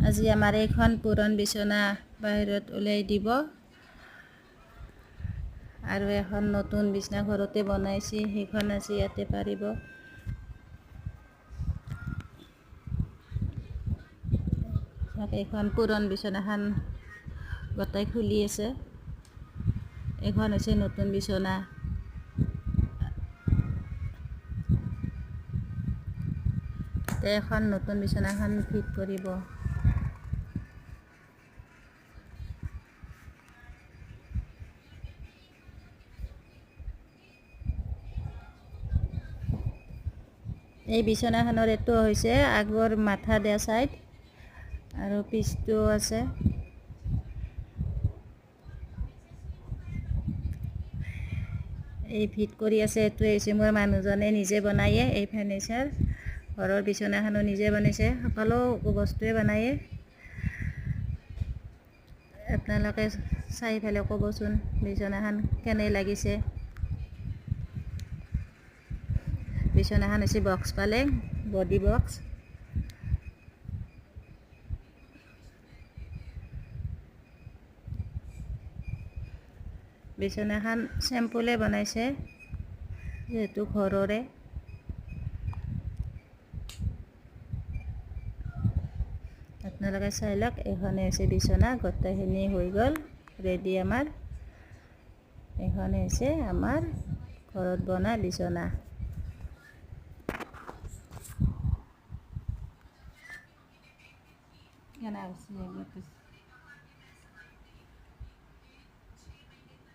আজি আমাৰ এইখন পুৰণ বিচনা বাহিৰত উলিয়াই দিব আৰু এখন নতুন বিচনা ঘৰতে বনাইছে, সেইখন আজি ইয়াতে পাৰিব। এইখন পুৰণ বিচনাখন গোটাই খুলি আছে। এইখন হৈছে নতুন বিচনা। এখন নতুন বিচনাখন ফিট কৰিব। এই বিচনাখনৰ এইটো হৈছে আগৰ মাথা দিয়া চাইড আৰু পিছটোও আছে। এই ফিট কৰি আছে, এইটোৱে হৈছে মোৰ মানুহজনে নিজে বনায়ে। এই ফাৰ্নিচাৰ ঘৰৰ বিচনাখনো নিজে বনাইছে, সকলো বস্তুৱে বনায়ে। আপোনালোকে চাই পেলাই ক'বচোন বিচনাখন কেনে লাগিছে। বিচনাখন হৈছে বক্স পালেং, বডি বক্স। বিচনাখন চিম্পুলে বনাইছে যিহেতু ঘৰৰে। আপোনালোকে চাই লওক, এইখনে হৈছে বিচনা, গোটেইখিনি হৈ গ'ল ৰেডি আমাৰ। এইখনে হৈছে আমাৰ ঘৰত বনা বিচনা। কেনে হৈছে